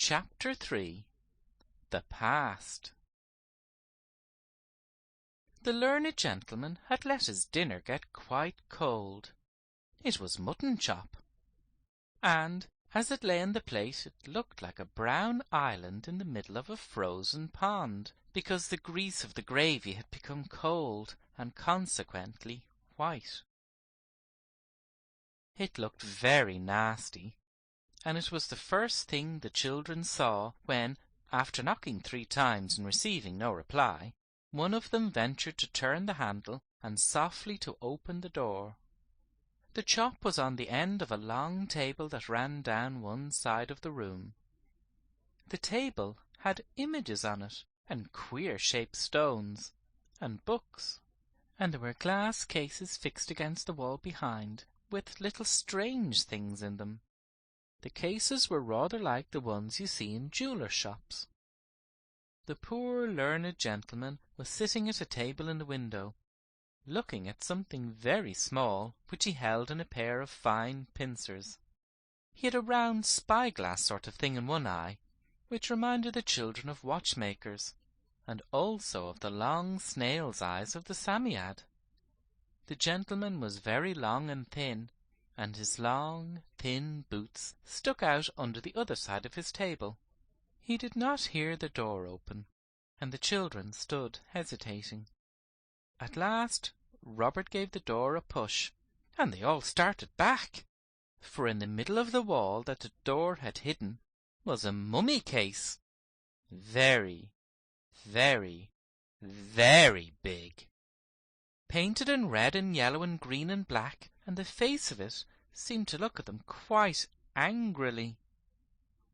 Chapter 3 The Past. The learned gentleman had let his dinner get quite cold. It was mutton chop, and as it lay in the plate it looked like a brown island in the middle of a frozen pond, because the grease of the gravy had become cold and consequently white. It looked very nasty, and it was the first thing the children saw when, after knocking 3 times and receiving no reply, one of them ventured to turn the handle and softly to open the door. The chop was on the end of a long table that ran down one side of the room. The table had images on it, and queer-shaped stones, and books, and there were glass cases fixed against the wall behind, with little strange things in them. The cases were rather like the ones you see in jewellers' shops. The poor learned gentleman was sitting at a table in the window, looking at something very small which he held in a pair of fine pincers. He had a round spy-glass sort of thing in one eye, which reminded the children of watchmakers, and also of the long snail's eyes of the Psammead. The gentleman was very long and thin, and his long, thin boots stuck out under the other side of his table. He did not hear the door open, and the children stood hesitating. At last Robert gave the door a push, and they all started back, for in the middle of the wall that the door had hidden was a mummy case, very, very, very big, painted in red and yellow and green and black, and the face of it seemed to look at them quite angrily.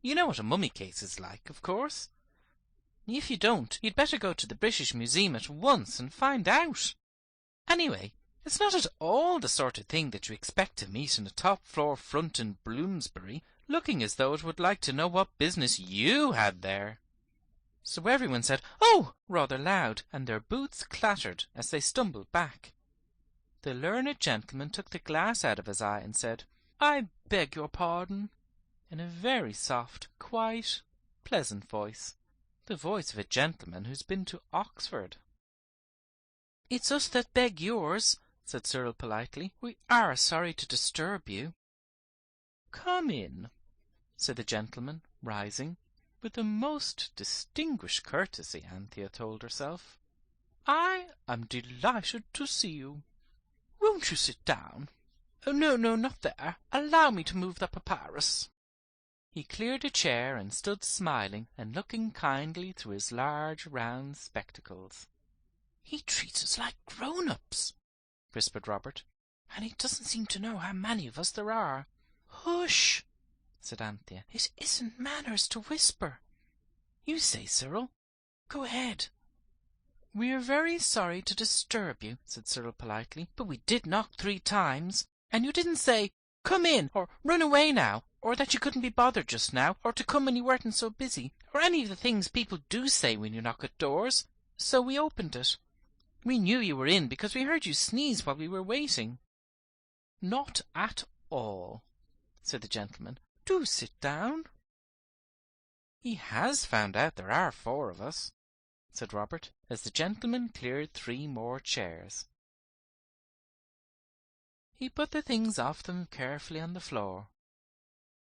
You know what a mummy case is like, of course. If you don't, you'd better go to the British Museum at once and find out. Anyway, it's not at all the sort of thing that you expect to meet in a top-floor front in Bloomsbury, looking as though it would like to know what business you had there. So everyone said, "Oh!" rather loud, and their boots clattered as they stumbled back. The learned gentleman took the glass out of his eye and said, "I beg your pardon," in a very soft, quiet, pleasant voice, the voice of a gentleman who's been to Oxford. "It's us that beg yours," said Cyril politely. "We are sorry to disturb you." "Come in," said the gentleman, rising, with the most distinguished courtesy, Anthea told herself. "I am delighted to see you. Won't you sit down? Oh, no, not there. Allow me to move the papyrus." He cleared a chair and stood smiling and looking kindly through his large round spectacles. "He treats us like grown-ups," whispered Robert, "and he doesn't seem to know how many of us there are." "Hush!" said Anthea. "It isn't manners to whisper. You say, Cyril. Go ahead." "We are very sorry to disturb you," said Cyril politely, "but we did knock 3 times, and you didn't say, 'Come in,' or 'Run away now,' or that you couldn't be bothered just now, or to come when you weren't so busy, or any of the things people do say when you knock at doors. So we opened it. We knew you were in because we heard you sneeze while we were waiting." "Not at all," said the gentleman. "Do sit down." "He has found out there are 4 of us," said Robert, as the gentleman cleared 3 more chairs. He put the things off them carefully on the floor.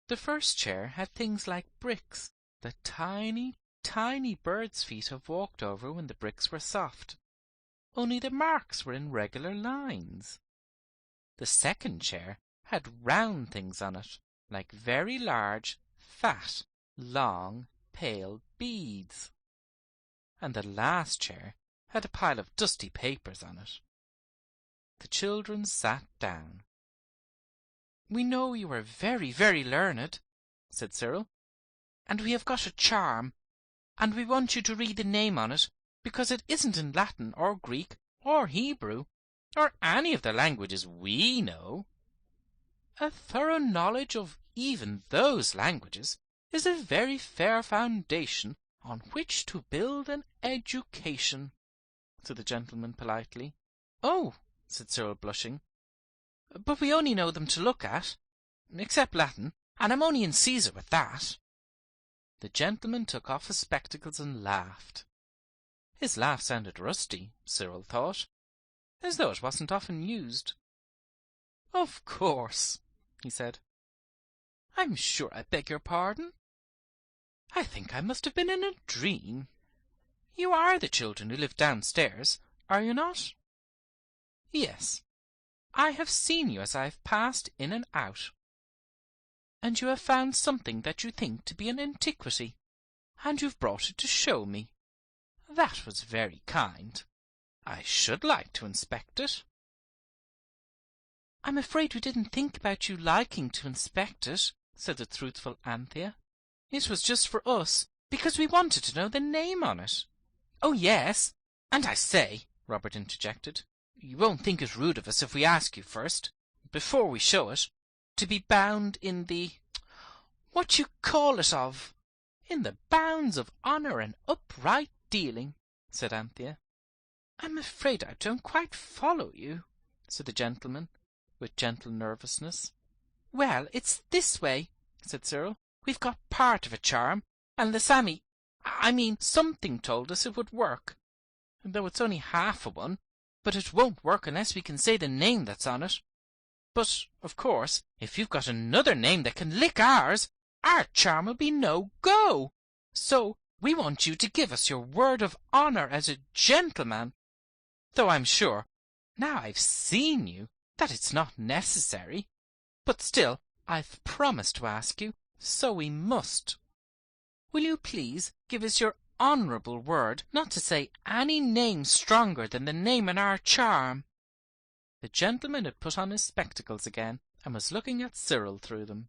The first chair had things like bricks that tiny, tiny birds' feet have walked over when the bricks were soft, only the marks were in regular lines. The second chair had round things on it, like very large, fat, long, pale beads. And the last chair had a pile of dusty papers on it. The children sat down. "We know you are very, very learned," said Cyril, "and we have got a charm, and we want you to read the name on it, because it isn't in Latin or Greek or Hebrew, or any of the languages we know. A thorough knowledge of even those languages is a very fair foundation on which to build an education," said the gentleman politely. "Oh," said Cyril, blushing, "but we only know them to look at, except Latin, and I'm only in Caesar with that." The gentleman took off his spectacles and laughed. His laugh sounded rusty, Cyril thought, as though it wasn't often used. "Of course," he said. "I'm sure I beg your pardon. I think I must have been in a dream. You are the children who live downstairs, are you not?" "Yes. I have seen you as I have passed in and out. And you have found something that you think to be an antiquity, and you've brought it to show me. That was very kind. I should like to inspect it." "I'm afraid we didn't think about you liking to inspect it," said the truthful Anthea. "It was just for us, because we wanted to know the name on it." "Oh, yes, and I say," Robert interjected, "you won't think it rude of us if we ask you first, before we show it, to be bound in the what you call it of in the bounds of honour and upright dealing," said Anthea. "I'm afraid I don't quite follow you," said the gentleman, with gentle nervousness. "Well, it's this way," said Cyril. "We've got part of a charm, and the something told us it would work, though it's only half a one, but it won't work unless we can say the name that's on it. But, of course, if you've got another name that can lick ours, our charm will be no go. So we want you to give us your word of honour as a gentleman, though I'm sure, now I've seen you, that it's not necessary. But still, I've promised to ask you, so we must. Will you please give us your honourable word not to say any name stronger than the name in our charm?" The gentleman had put on his spectacles again, and was looking at Cyril through them.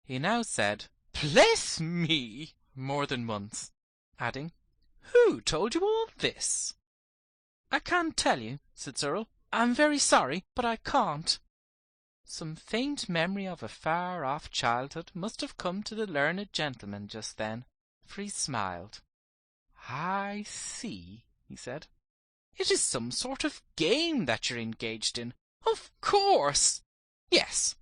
He now said, "Bless me," more than once, adding, "Who told you all this?" "I can't tell you," said Cyril. "I'm very sorry, but I can't." Some faint memory of a far-off childhood must have come to the learned gentleman just then, for he smiled. "I see," he said. "It is some sort of game that you're engaged in. Of course. Yes.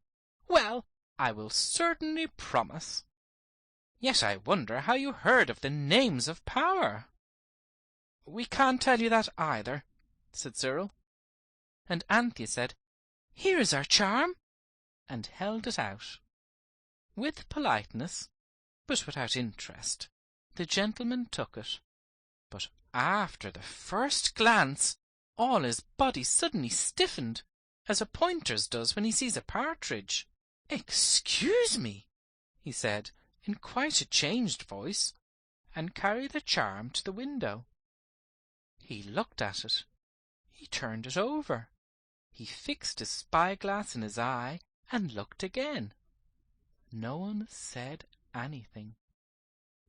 Well, I will certainly promise. Yet I wonder how you heard of the names of power." "We can't tell you that either," said Cyril. And Anthea said, "Here is our charm," and held it out. With politeness, but without interest, the gentleman took it. But after the first glance, all his body suddenly stiffened, as a pointer's does when he sees a partridge. "Excuse me," he said, in quite a changed voice, and carried the charm to the window. He looked at it. He turned it over. He fixed his spyglass in his eye and looked again. No one said anything.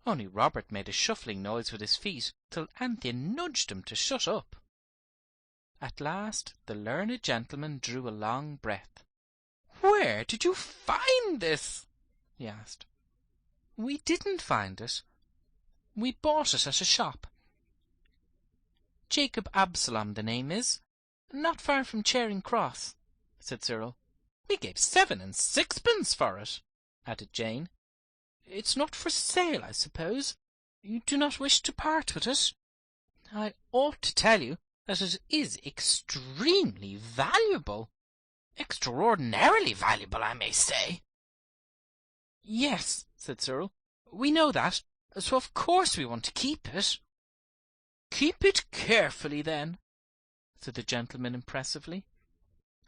Only Robert made a shuffling noise with his feet till Anthea nudged him to shut up. At last the learned gentleman drew a long breath. "Where did you find this?" he asked. "We didn't find it. We bought it at a shop. Jacob Absalom the name is, not far from Charing Cross," said Cyril. "We gave 7 and 6pence for it," added Jane. "It's not for sale, I suppose? You do not wish to part with it? I ought to tell you that it is extremely valuable. Extraordinarily valuable, I may say." "Yes," said Cyril, "we know that, so of course we want to keep it." "Keep it carefully, then," said the gentleman impressively.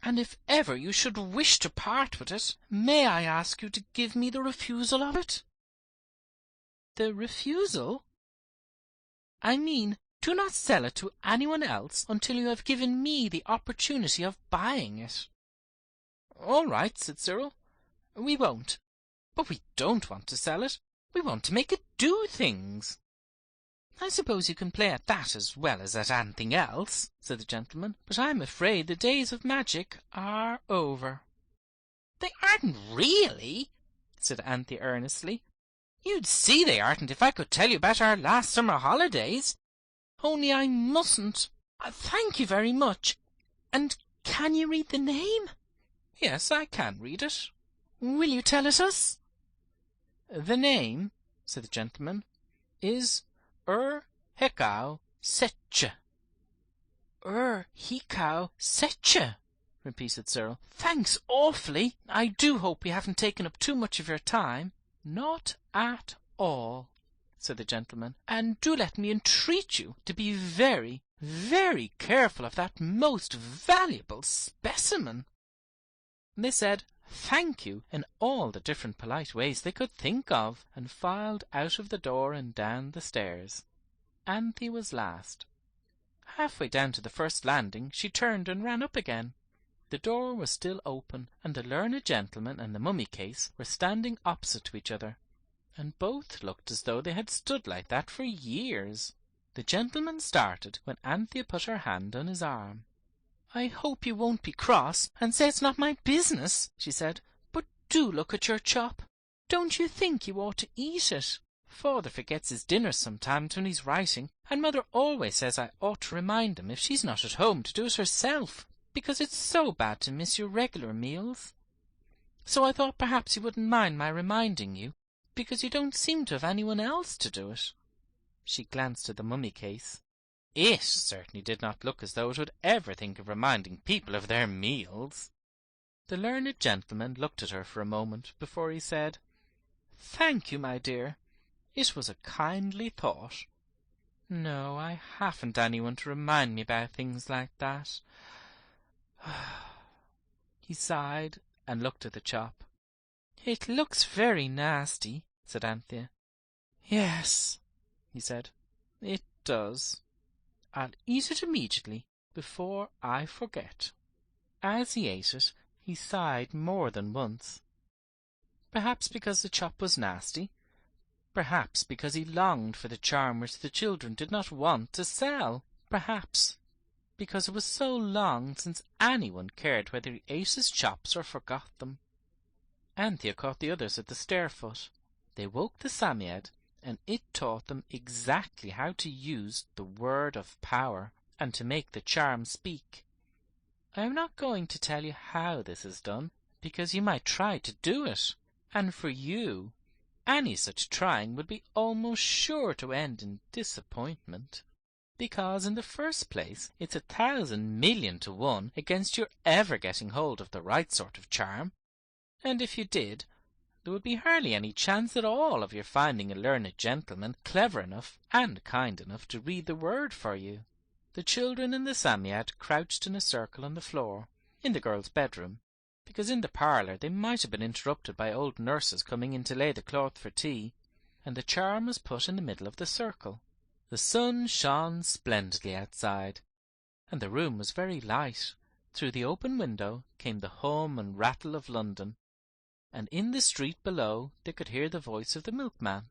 "And if ever you should wish to part with it, may I ask you to give me the refusal of it?" "The refusal?" "I mean, do not sell it to anyone else until you have given me the opportunity of buying it." "All right," said Cyril. "We won't. But we don't want to sell it. We want to make it do things." "I suppose you can play at that as well as at anything else," said the gentleman, "but I'm afraid the days of magic are over." "They aren't really," said Anthea earnestly. "You'd see they aren't if I could tell you about our last summer holidays. Only I mustn't. Thank you very much. And can you read the name?" "Yes, I can read it." "Will you tell it us?" "The name," said the gentleman, is hekau setche. Hekau setche, repeated Cyril. Thanks awfully. I do hope we haven't taken up too much of your time. Not at all, said the gentleman, and do let me entreat you to be very, very careful of that most valuable specimen. They said thank you in all the different polite ways they could think of, and filed out of the door and down the stairs. Anthe was last. Halfway down to the first landing she turned and ran up again. The door was still open, and the learned gentleman and the mummy case were standing opposite to each other, and both looked as though they had stood like that for years. The gentleman started when Anthea put her hand on his arm. "I hope you won't be cross and say it's not my business," she said, "but do look at your chop. Don't you think you ought to eat it? Father forgets his dinner sometimes when he's writing, and Mother always says I ought to remind him if she's not at home to do it herself, because it's so bad to miss your regular meals. So I thought perhaps you wouldn't mind my reminding you, because you don't seem to have anyone else to do it." She glanced at the mummy case. It certainly did not look as though it would ever think of reminding people of their meals. The learned gentleman looked at her for a moment before he said, "Thank you, my dear. It was a kindly thought. No, I haven't anyone to remind me about things like that." He sighed and looked at the chop. "It looks very nasty," said Anthea. "Yes," he said, "it does. I'll eat it immediately, before I forget." As he ate it, he sighed more than once. Perhaps because the chop was nasty, perhaps because he longed for the charm which the children did not want to sell, perhaps because it was so long since anyone cared whether he ate his chops or forgot them. Anthea caught the others at the stair-foot. They woke the Psammead, and it taught them exactly how to use the word of power and to make the charm speak. I am not going to tell you how this is done, because you might try to do it, and for you, any such trying would be almost sure to end in disappointment, because in the first place it's 1,000,000,000 to 1 against your ever getting hold of the right sort of charm, and if you did, there would be hardly any chance at all of your finding a learned gentleman clever enough and kind enough to read the word for you. The children in the Psammead crouched in a circle on the floor, in the girls' bedroom, because in the parlour they might have been interrupted by old nurses coming in to lay the cloth for tea, and the charm was put in the middle of the circle. The sun shone splendidly outside, and the room was very light. Through the open window came the hum and rattle of London, and in the street below they could hear the voice of the milkman.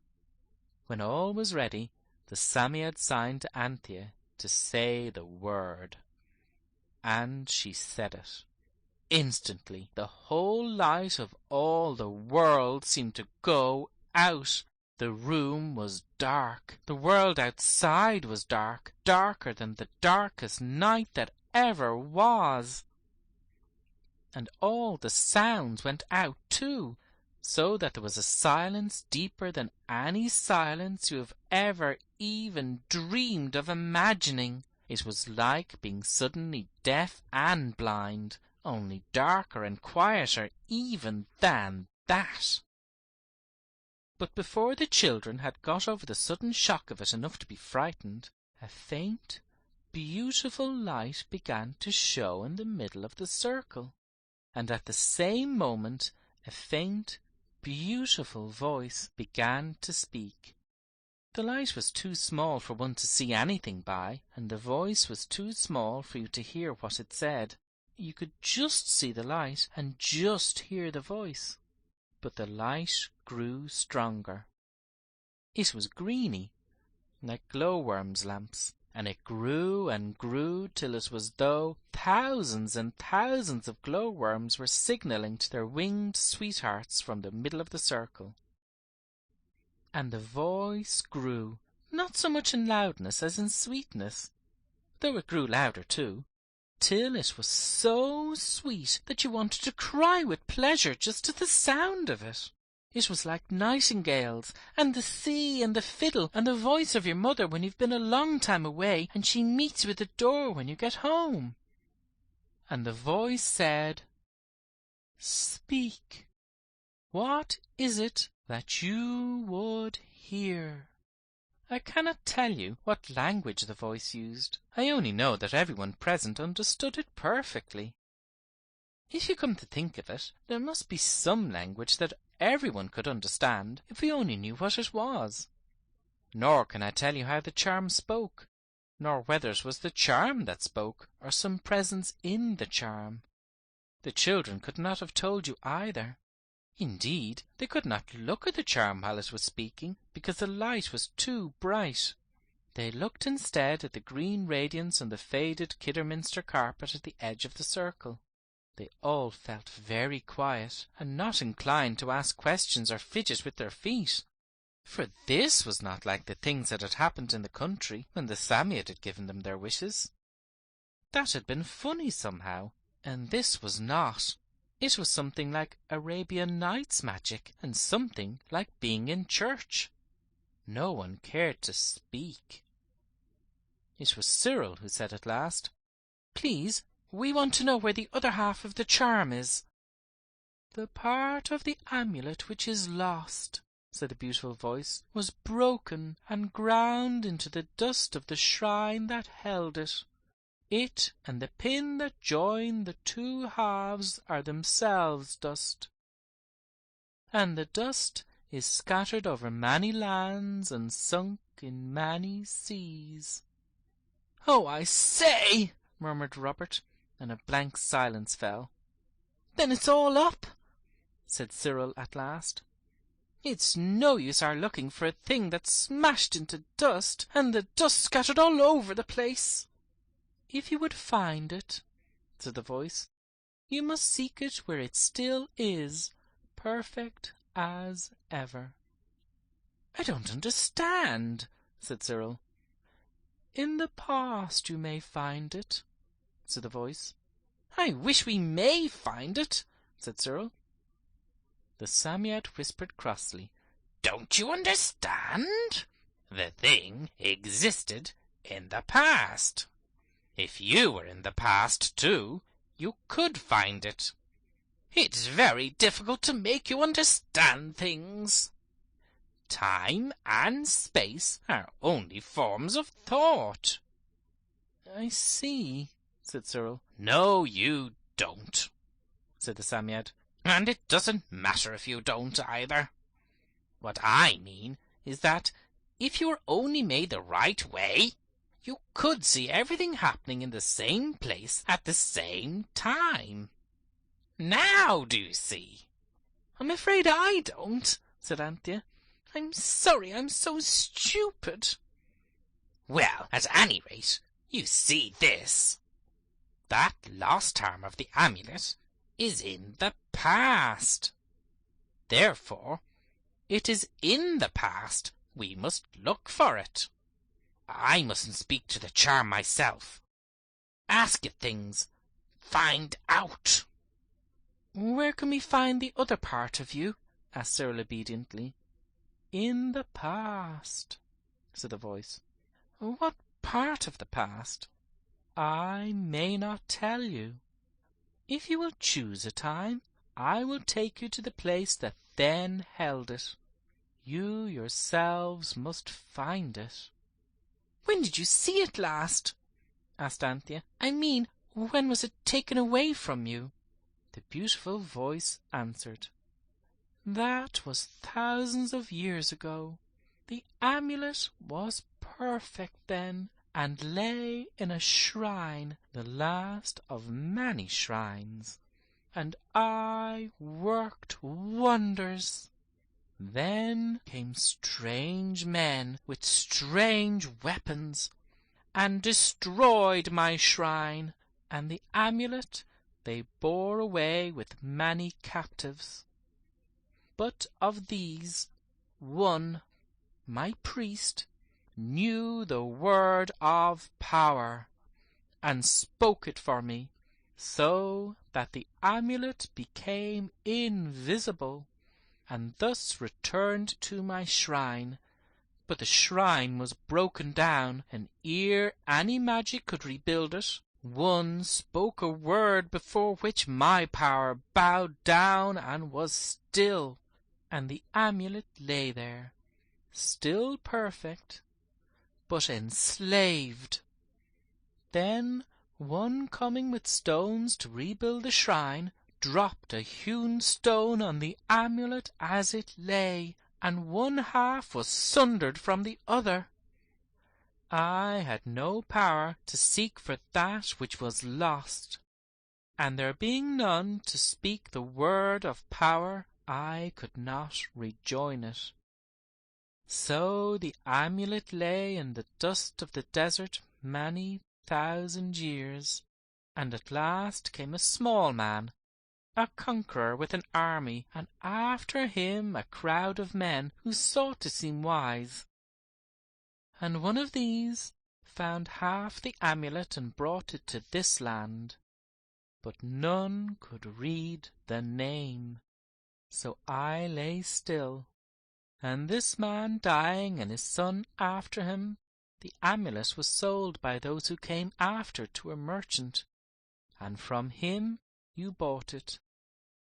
When all was ready, the Psammead signed to Anthea to say the word, and she said it. Instantly the whole light of all the world seemed to go out. The room was dark. The world outside was dark, darker than the darkest night that ever was. And all the sounds went out too, so that there was a silence deeper than any silence you have ever even dreamed of imagining. It was like being suddenly deaf and blind, only darker and quieter even than that. But before the children had got over the sudden shock of it enough to be frightened, a faint, beautiful light began to show in the middle of the circle, and at the same moment a faint, beautiful voice began to speak. The light was too small for one to see anything by, and the voice was too small for you to hear what it said. You could just see the light and just hear the voice. But the light grew stronger. It was greeny, like glowworms' lamps, and it grew and grew till it was as though thousands and thousands of glowworms were signalling to their winged sweethearts from the middle of the circle. And the voice grew, not so much in loudness as in sweetness, though it grew louder too, till it was so sweet that you wanted to cry with pleasure just at the sound of it. It was like nightingales, and the sea, and the fiddle, and the voice of your mother when you've been a long time away, and she meets you at the door when you get home. And the voice said, "Speak. What is it that you would hear?" I cannot tell you what language the voice used. I only know that everyone present understood it perfectly. If you come to think of it, there must be some language that everyone could understand if we only knew what it was. Nor can I tell you how the charm spoke, nor whether it was the charm that spoke, or some presence in the charm. The children could not have told you either. Indeed, they could not look at the charm while it was speaking, because the light was too bright. They looked instead at the green radiance on the faded Kidderminster carpet at the edge of the circle. They all felt very quiet, and not inclined to ask questions or fidget with their feet. For this was not like the things that had happened in the country when the Samiad had given them their wishes. That had been funny somehow, and this was not. It was something like Arabian Nights magic, and something like being in church. No one cared to speak. It was Cyril who said at last, "Please, we want to know where the other half of the charm is." "The part of the amulet which is lost," said the beautiful voice, "was broken and ground into the dust of the shrine that held it. It and the pin that join the two halves are themselves dust, and the dust is scattered over many lands and sunk in many seas." "Oh, I say!" murmured Robert, and a blank silence fell. "Then it's all up," said Cyril at last. "It's no use our looking for a thing that's smashed into dust, and the dust scattered all over the place." "If you would find it," said the voice, "you must seek it where it still is, perfect as ever." "I don't understand," said Cyril. "In the past you may find it," said the voice. "I wish we may find it," said Cyril. The Samiad whispered crossly, "Don't you understand? The thing existed in the past. If you were in the past too, you could find it. It's very difficult to make you understand things. Time and space are only forms of thought." "I see," said Cyril. "No, you don't," said the Samiad. "And it doesn't matter if you don't either. What I mean is that if you were only made the right way, you could see everything happening in the same place at the same time. Now do you see?" "I'm afraid I don't," said Anthea. "I'm sorry I'm so stupid." "Well, at any rate, you see this. That lost arm of the amulet is in the past. Therefore, it is in the past we must look for it. I mustn't speak to the charm myself. Ask it things. Find out." "Where can we find the other part of you?" asked Cyril obediently. "In the past," said the voice. "What part of the past?" "I may not tell you. If you will choose a time, I will take you to the place that then held it. You yourselves must find it." "When did you see it last?" asked Anthea. "I mean, when was it taken away from you?" The beautiful voice answered, "That was thousands of years ago. The amulet was perfect then, and lay in a shrine, the last of many shrines, and I worked wonders. Then came strange men with strange weapons, and destroyed my shrine, and the amulet they bore away with many captives. But of these, one, my priest, knew the word of power, and spoke it for me, so that the amulet became invisible, and thus returned to my shrine. But the shrine was broken down, and ere any magic could rebuild it, one spoke a word before which my power bowed down and was still, and the amulet lay there, still perfect, but enslaved. Then one coming with stones to rebuild the shrine dropped a hewn stone on the amulet as it lay, and one half was sundered from the other. I had no power to seek for that which was lost, and there being none to speak the word of power, I could not rejoin it. So the amulet lay in the dust of the desert many 1,000 years, and at last came a small man, a conqueror with an army, and after him a crowd of men who sought to seem wise. And one of these found half the amulet and brought it to this land, but none could read the name. So I lay still, and this man dying and his son after him, the amulet was sold by those who came after to a merchant, and from him you bought it,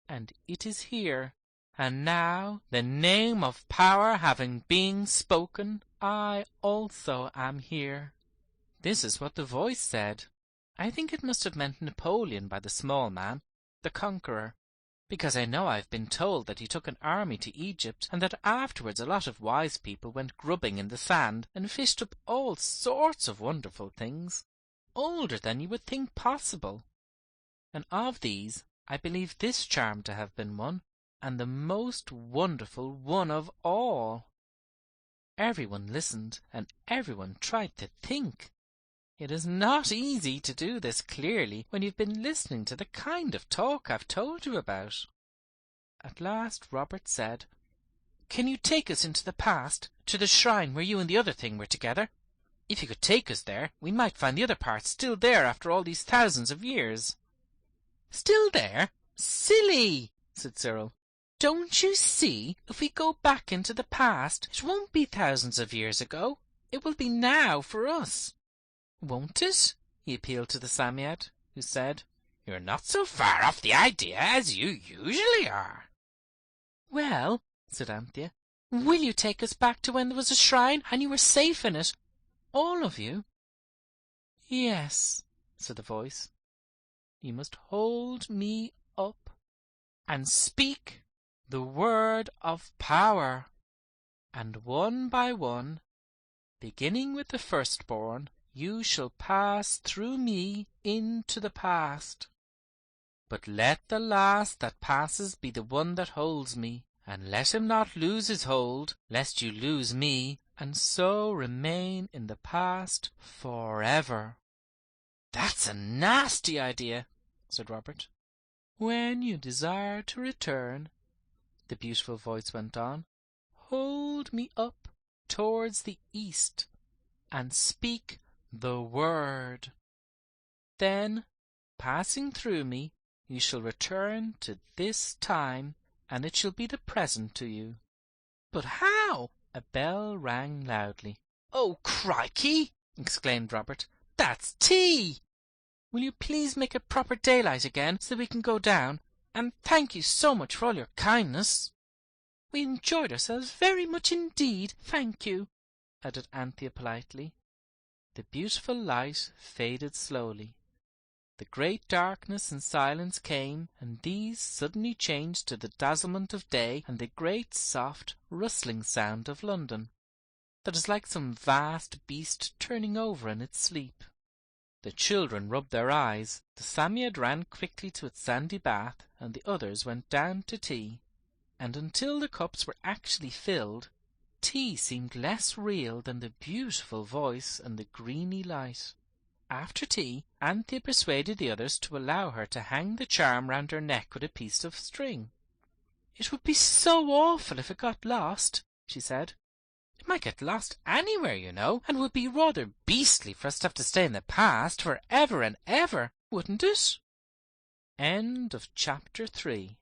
and it is here. And now, the name of power having been spoken, I also am here. This is what the voice said. I think it must have meant Napoleon by the small man, the conqueror, because I know I've been told that he took an army to Egypt, and that afterwards a lot of wise people went grubbing in the sand and fished up all sorts of wonderful things, older than you would think possible. And of these I believe this charm to have been one, and the most wonderful one of all. Everyone listened, and everyone tried to think. It is not easy to do this clearly when you've been listening to the kind of talk I've told you about. At last Robert said, "Can you take us into the past, to the shrine where you and the other thing were together? If you could take us there, we might find the other parts still there after all these thousands of years." "Still there? Silly!" said Cyril. "Don't you see, if we go back into the past, it won't be thousands of years ago. It will be now for us. Won't it?" he appealed to the Psammead, who said, "You're not so far off the idea as you usually are." "Well," said Anthea, "will you take us back to when there was a shrine and you were safe in it, all of you?" "Yes," said the voice. "You must hold me up and speak the word of power, and one by one, beginning with the firstborn, you shall pass through me into the past. But let the last that passes be the one that holds me, and let him not lose his hold, lest you lose me, and so remain in the past forever." "That's a nasty idea," said Robert. "When you desire to return," the beautiful voice went on, "hold me up towards the east, and speak the word. Then, passing through me, you shall return to this time, and it shall be the present to you." "But how?" A bell rang loudly. "Oh, crikey!" exclaimed Robert. "That's tea! Will you please make it proper daylight again, so that we can go down? And thank you so much for all your kindness." "We enjoyed ourselves very much indeed, thank you," added Anthea politely. The beautiful light faded slowly. The great darkness and silence came, and these suddenly changed to the dazzlement of day and the great soft rustling sound of London, that is like some vast beast turning over in its sleep. The children rubbed their eyes, the Psammead ran quickly to its sandy bath, and the others went down to tea. And until the cups were actually filled, tea seemed less real than the beautiful voice and the greeny light. After tea, Anthea persuaded the others to allow her to hang the charm round her neck with a piece of string. "It would be so awful if it got lost," she said. "It might get lost anywhere, you know, and it would be rather beastly for us to have to stay in the past for ever and ever, wouldn't it?" End of chapter 3.